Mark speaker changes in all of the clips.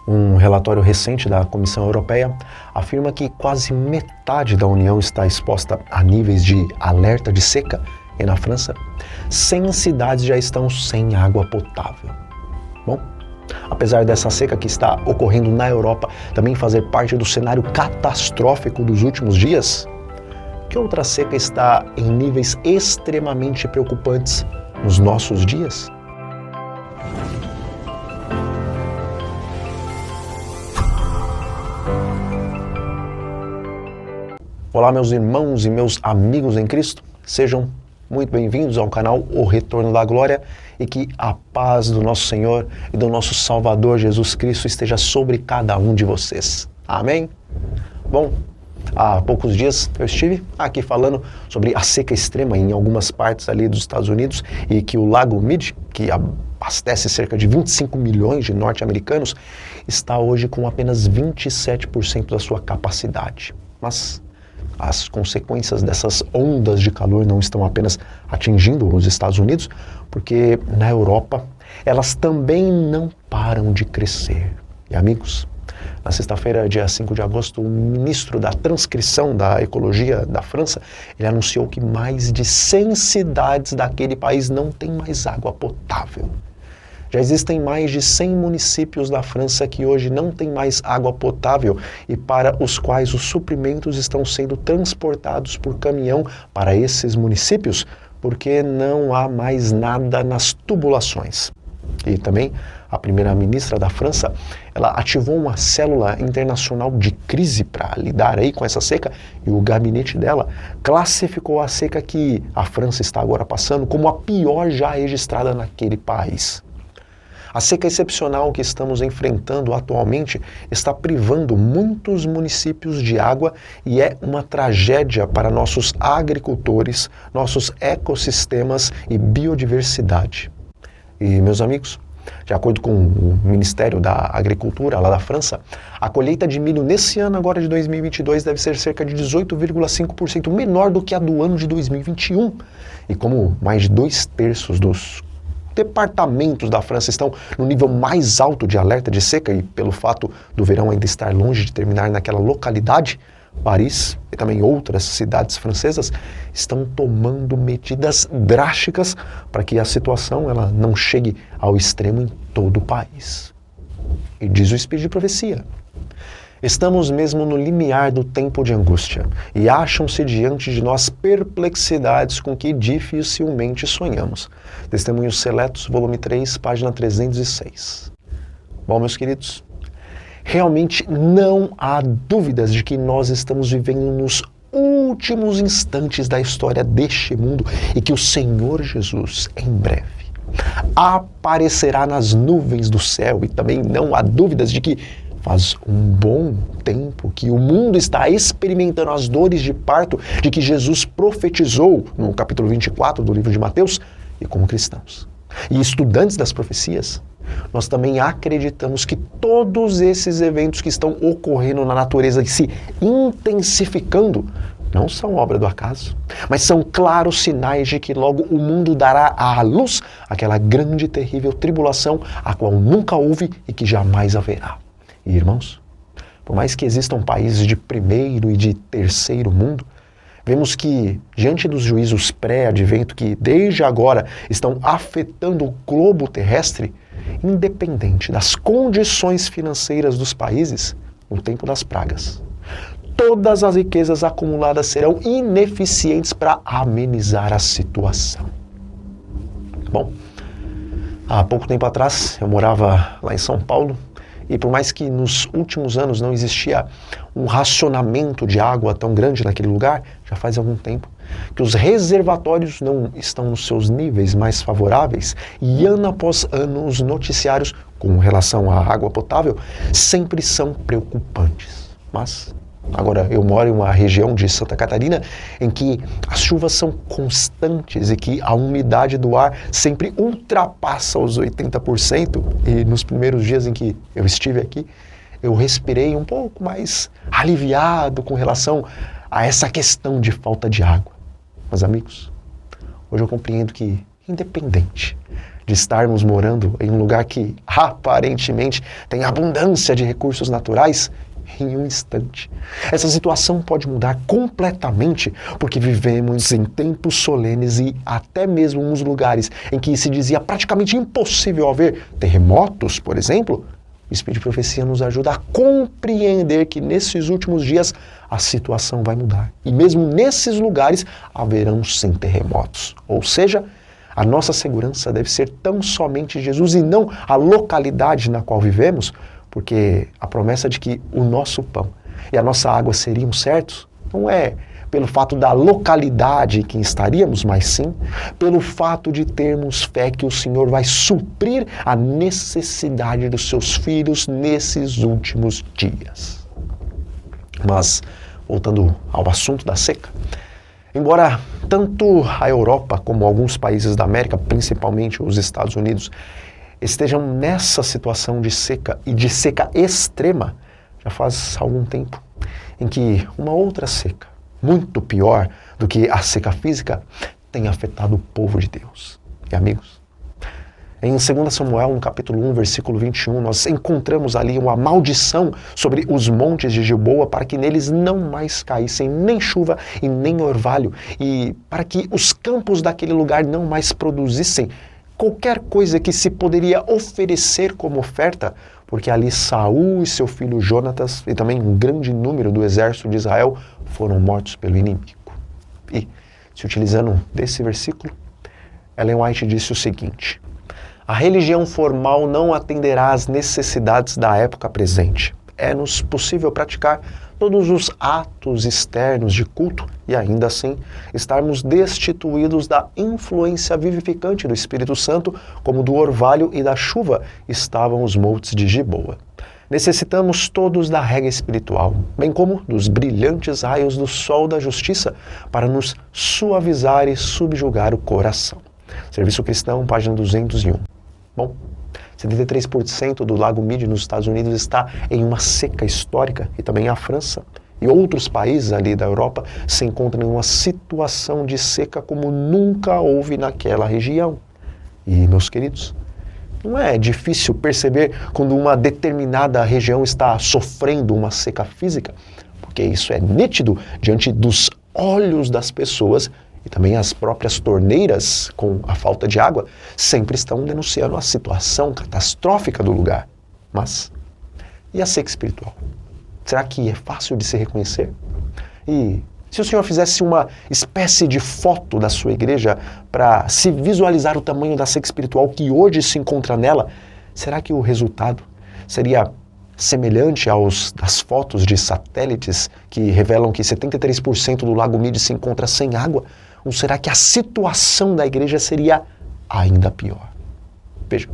Speaker 1: Um relatório recente da Comissão Europeia afirma que quase metade da União está exposta a níveis de alerta de seca e na França, 100 cidades já estão sem água potável. Bom, apesar dessa seca que está ocorrendo na Europa também fazer parte do cenário catastrófico dos últimos dias, que outra seca está em níveis extremamente preocupantes nos nossos dias? Olá, meus irmãos e meus amigos em Cristo, sejam muito bem-vindos ao canal O Retorno da Glória e que a paz do nosso Senhor e do nosso Salvador Jesus Cristo esteja sobre cada um de vocês. Amém? Bom, há poucos dias eu estive aqui falando sobre a seca extrema em algumas partes ali dos Estados Unidos e que o Lago Mead, que abastece cerca de 25 milhões de norte-americanos, está hoje com apenas 27% da sua capacidade. Mas as consequências dessas ondas de calor não estão apenas atingindo os Estados Unidos, porque na Europa elas também não param de crescer. E amigos, na sexta-feira, dia 5 de agosto, o ministro da Transcrição da Ecologia da França, ele anunciou que mais de 100 cidades daquele país não têm mais água potável. Já existem mais de 100 municípios da França que hoje não têm mais água potável e para os quais os suprimentos estão sendo transportados por caminhão para esses municípios porque não há mais nada nas tubulações. E também a primeira-ministra da França, ela ativou uma célula internacional de crise para lidar aí com essa seca e o gabinete dela classificou a seca que a França está agora passando como a pior já registrada naquele país. A seca excepcional que estamos enfrentando atualmente está privando muitos municípios de água e é uma tragédia para nossos agricultores, nossos ecossistemas e biodiversidade. E, meus amigos, de acordo com o Ministério da Agricultura lá da França, a colheita de milho nesse ano agora de 2022 deve ser cerca de 18,5% menor do que a do ano de 2021. E como mais de 2/3 dos departamentos da França estão no nível mais alto de alerta de seca e pelo fato do verão ainda estar longe de terminar naquela localidade, Paris e também outras cidades francesas estão tomando medidas drásticas para que a situação ela não chegue ao extremo em todo o país. E diz o Espírito de Profecia: estamos mesmo no limiar do tempo de angústia, e acham-se diante de nós perplexidades com que dificilmente sonhamos. Testemunhos Seletos, volume 3, página 306. Bom, meus queridos, realmente não há dúvidas de que nós estamos vivendo nos últimos instantes da história deste mundo e que o Senhor Jesus, em breve, aparecerá nas nuvens do céu, e também não há dúvidas de que faz um bom tempo que o mundo está experimentando as dores de parto de que Jesus profetizou no capítulo 24 do livro de Mateus, e como cristãos e estudantes das profecias, nós também acreditamos que todos esses eventos que estão ocorrendo na natureza e se intensificando não são obra do acaso, mas são claros sinais de que logo o mundo dará à luz aquela grande e terrível tribulação a qual nunca houve e que jamais haverá. E, irmãos, por mais que existam países de primeiro e de terceiro mundo, vemos que, diante dos juízos pré-advento que desde agora estão afetando o globo terrestre, independente das condições financeiras dos países, no tempo das pragas, todas as riquezas acumuladas serão ineficientes para amenizar a situação. Bom, há pouco tempo atrás eu morava lá em São Paulo, e por mais que nos últimos anos não existia um racionamento de água tão grande naquele lugar, já faz algum tempo que os reservatórios não estão nos seus níveis mais favoráveis e ano após ano os noticiários com relação à água potável sempre são preocupantes. Mas agora eu moro em uma região de Santa Catarina em que as chuvas são constantes e que a umidade do ar sempre ultrapassa os 80%, e nos primeiros dias em que eu estive aqui, eu respirei um pouco mais aliviado com relação a essa questão de falta de água. Mas amigos, hoje eu compreendo que, independente de estarmos morando em um lugar que aparentemente tem abundância de recursos naturais em um instante. Essa situação pode mudar completamente porque vivemos em tempos solenes e até mesmo nos lugares em que se dizia praticamente impossível haver terremotos, por exemplo. O Espírito de Profecia nos ajuda a compreender que nesses últimos dias a situação vai mudar. E mesmo nesses lugares haverão sim terremotos. Ou seja, a nossa segurança deve ser tão somente Jesus e não a localidade na qual vivemos, porque a promessa de que o nosso pão e a nossa água seriam certos não é pelo fato da localidade em que estaríamos, mas sim pelo fato de termos fé que o Senhor vai suprir a necessidade dos seus filhos nesses últimos dias. Mas, voltando ao assunto da seca, embora tanto a Europa como alguns países da América, principalmente os Estados Unidos, estejam nessa situação de seca e de seca extrema, já faz algum tempo, em que uma outra seca, muito pior do que a seca física, tem afetado o povo de Deus. E amigos, em 2 Samuel, no capítulo 1, versículo 21, nós encontramos ali uma maldição sobre os montes de Gilboa para que neles não mais caíssem nem chuva e nem orvalho, e para que os campos daquele lugar não mais produzissem qualquer coisa que se poderia oferecer como oferta, porque ali Saul e seu filho Jonatas e também um grande número do exército de Israel foram mortos pelo inimigo. E, se utilizando desse versículo, Ellen White disse o seguinte: a religião formal não atenderá às necessidades da época presente. É-nos possível praticar todos os atos externos de culto e ainda assim estarmos destituídos da influência vivificante do Espírito Santo, como do orvalho e da chuva estavam os montes de Gilboa. Necessitamos todos da rega espiritual, bem como dos brilhantes raios do sol da justiça, para nos suavizar e subjugar o coração. Serviço Cristão, página 201. Bom, 73% do Lago Mead nos Estados Unidos está em uma seca histórica, e também a França e outros países ali da Europa se encontram em uma situação de seca como nunca houve naquela região. E, meus queridos, não é difícil perceber quando uma determinada região está sofrendo uma seca física, porque isso é nítido diante dos olhos das pessoas. E também as próprias torneiras, com a falta de água, sempre estão denunciando a situação catastrófica do lugar. Mas, e a seca espiritual? Será que é fácil de se reconhecer? E se o Senhor fizesse uma espécie de foto da sua igreja para se visualizar o tamanho da seca espiritual que hoje se encontra nela, será que o resultado seria semelhante das fotos de satélites que revelam que 73% do Lago Mead se encontra sem água? Ou será que a situação da igreja seria ainda pior? Veja,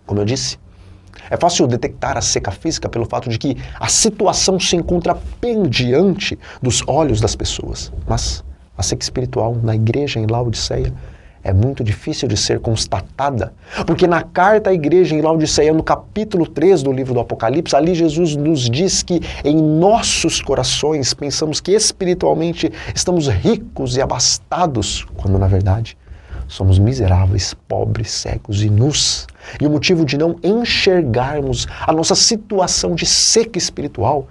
Speaker 1: como eu disse, é fácil detectar a seca física pelo fato de que a situação se encontra bem diante dos olhos das pessoas. Mas a seca espiritual na igreja em Laodiceia é muito difícil de ser constatada, porque na carta à igreja em Laodiceia, no capítulo 3 do livro do Apocalipse, ali Jesus nos diz que em nossos corações pensamos que espiritualmente estamos ricos e abastados, quando na verdade somos miseráveis, pobres, cegos e nus. E o motivo de não enxergarmos a nossa situação de seca espiritual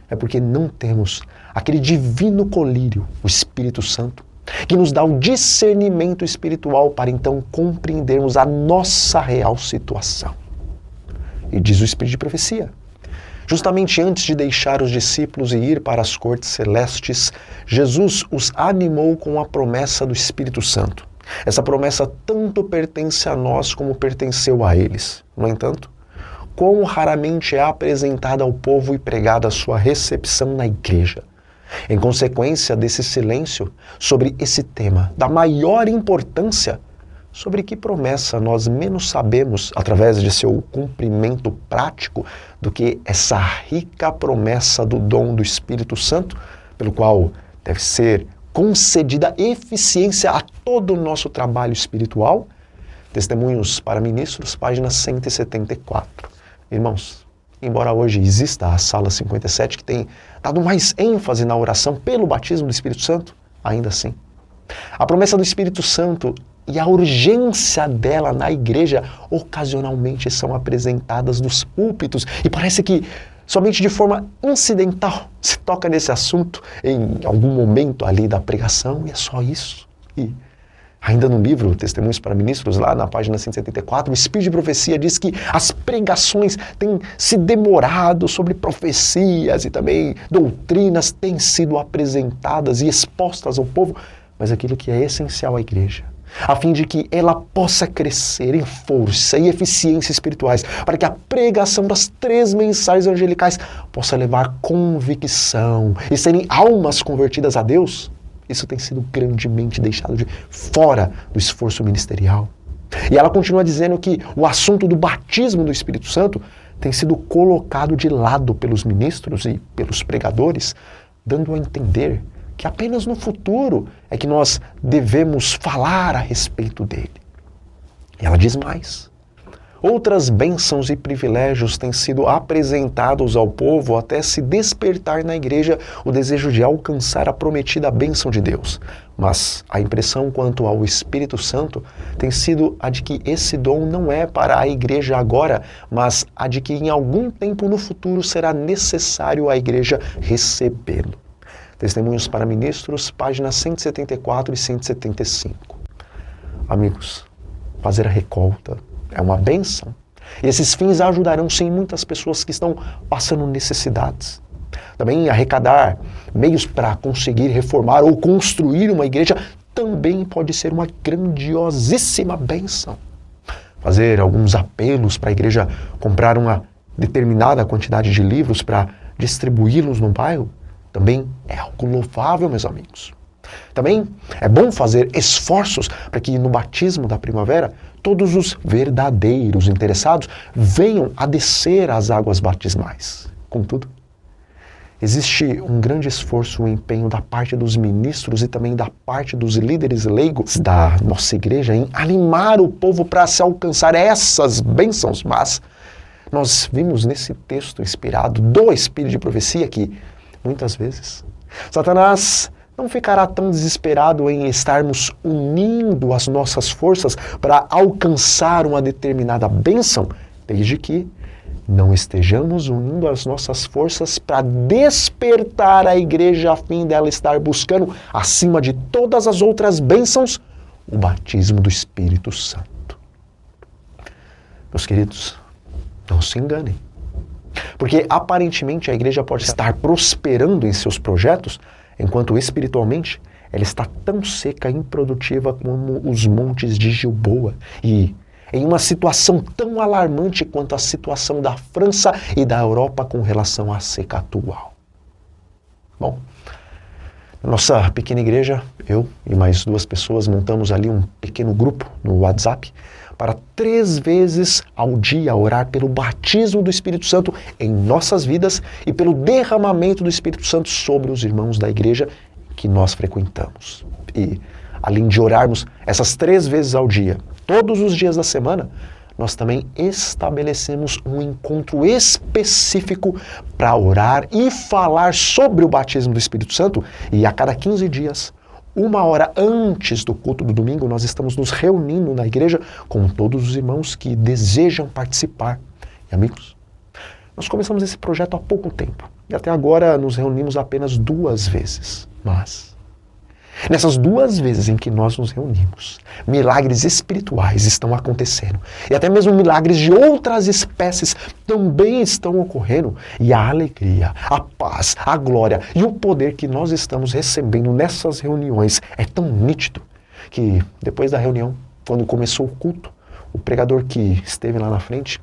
Speaker 1: é porque não temos aquele divino colírio, o Espírito Santo, que nos dá o discernimento espiritual para então compreendermos a nossa real situação. E diz o Espírito de Profecia: justamente antes de deixar os discípulos e ir para as cortes celestes, Jesus os animou com a promessa do Espírito Santo. Essa promessa tanto pertence a nós como pertenceu a eles. No entanto, quão raramente é apresentada ao povo e pregada a sua recepção na igreja. Em consequência desse silêncio sobre esse tema da maior importância, sobre que promessa nós menos sabemos através de seu cumprimento prático do que essa rica promessa do dom do Espírito Santo, pelo qual deve ser concedida eficiência a todo o nosso trabalho espiritual. Testemunhos para Ministros, página 174. Irmãos, embora hoje exista a Sala 57, que tem dado mais ênfase na oração pelo batismo do Espírito Santo, ainda assim, a promessa do Espírito Santo e a urgência dela na igreja ocasionalmente são apresentadas nos púlpitos. E parece que somente de forma incidental se toca nesse assunto em algum momento ali da pregação, e é só isso. E ainda no livro Testemunhos para Ministros, lá na página 174, o Espírito de Profecia diz que as pregações têm se demorado sobre profecias e também doutrinas têm sido apresentadas e expostas ao povo, mas aquilo que é essencial à igreja, a fim de que ela possa crescer em força e eficiência espirituais, para que a pregação das 3 mensagens angelicais possa levar convicção e serem almas convertidas a Deus, isso tem sido grandemente deixado de fora do esforço ministerial. E ela continua dizendo que o assunto do batismo do Espírito Santo tem sido colocado de lado pelos ministros e pelos pregadores, dando a entender que apenas no futuro é que nós devemos falar a respeito dele. E ela diz mais. Outras bênçãos e privilégios têm sido apresentados ao povo até se despertar na igreja o desejo de alcançar a prometida bênção de Deus. Mas a impressão quanto ao Espírito Santo tem sido a de que esse dom não é para a igreja agora, mas a de que em algum tempo no futuro será necessário a igreja recebê-lo. Testemunhos para Ministros, páginas 174 e 175. Amigos, fazer a recolta é uma bênção. E esses fins ajudarão sim muitas pessoas que estão passando necessidades. Também arrecadar meios para conseguir reformar ou construir uma igreja também pode ser uma grandiosíssima bênção. Fazer alguns apelos para a igreja comprar uma determinada quantidade de livros para distribuí-los no bairro também é algo louvável, meus amigos. Também é bom fazer esforços para que no batismo da primavera todos os verdadeiros interessados venham a descer às águas batismais. Contudo, existe um grande esforço e um empenho da parte dos ministros e também da parte dos líderes leigos da nossa igreja em animar o povo para se alcançar essas bênçãos, mas nós vimos nesse texto inspirado do Espírito de Profecia que muitas vezes Satanás não ficará tão desesperado em estarmos unindo as nossas forças para alcançar uma determinada bênção, desde que não estejamos unindo as nossas forças para despertar a igreja a fim dela estar buscando, acima de todas as outras bênçãos, o batismo do Espírito Santo. Meus queridos, não se enganem. Porque aparentemente a igreja pode estar prosperando em seus projetos, enquanto espiritualmente ela está tão seca e improdutiva como os montes de Gilboa e em uma situação tão alarmante quanto a situação da França e da Europa com relação à seca atual. Bom, na nossa pequena igreja, eu e mais 2 pessoas montamos ali um pequeno grupo no WhatsApp para 3 vezes ao dia orar pelo batismo do Espírito Santo em nossas vidas e pelo derramamento do Espírito Santo sobre os irmãos da igreja que nós frequentamos. E, além de orarmos essas 3 vezes ao dia, todos os dias da semana, nós também estabelecemos um encontro específico para orar e falar sobre o batismo do Espírito Santo, e a cada 15 dias, 1 hora antes do culto do domingo, nós estamos nos reunindo na igreja com todos os irmãos que desejam participar. E amigos, nós começamos esse projeto há pouco tempo e até agora nos reunimos apenas 2 vezes. Mas, nessas 2 vezes em que nós nos reunimos, milagres espirituais estão acontecendo e até mesmo milagres de outras espécies também estão ocorrendo, e a alegria, a paz, a glória e o poder que nós estamos recebendo nessas reuniões é tão nítido que depois da reunião, quando começou o culto, o pregador que esteve lá na frente,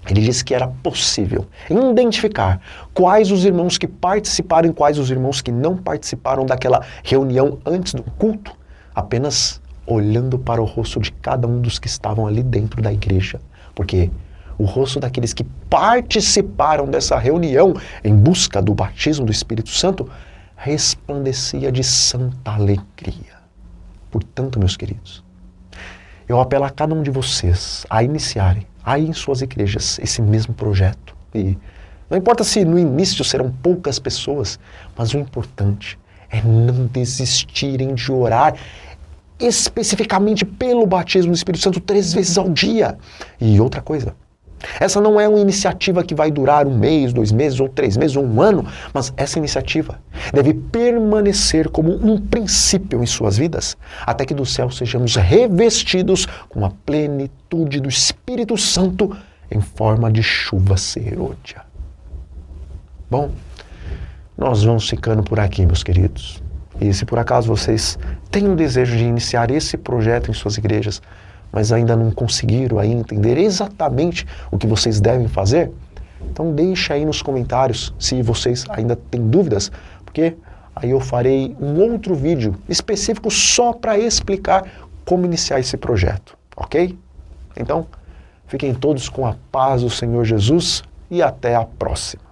Speaker 1: ele disse que era possível identificar quais os irmãos que participaram e quais os irmãos que não participaram daquela reunião antes do culto, apenas olhando para o rosto de cada um dos que estavam ali dentro da igreja. Porque o rosto daqueles que participaram dessa reunião em busca do batismo do Espírito Santo resplandecia de santa alegria. Portanto, meus queridos, eu apelo a cada um de vocês a iniciarem aí em suas igrejas esse mesmo projeto. E não importa se no início serão poucas pessoas, mas o importante é não desistirem de orar especificamente pelo batismo do Espírito Santo 3 vezes ao dia. E outra coisa, essa não é uma iniciativa que vai durar 1 mês, 2 meses, ou 3 meses, ou 1 ano, mas essa iniciativa deve permanecer como um princípio em suas vidas, até que do céu sejamos revestidos com a plenitude do Espírito Santo em forma de chuva serôdia. Bom, nós vamos ficando por aqui, meus queridos. E se por acaso vocês têm o desejo de iniciar esse projeto em suas igrejas, mas ainda não conseguiram aí entender exatamente o que vocês devem fazer, então deixa aí nos comentários se vocês ainda têm dúvidas, porque aí eu farei um outro vídeo específico só para explicar como iniciar esse projeto, ok? Então, fiquem todos com a paz do Senhor Jesus e até a próxima.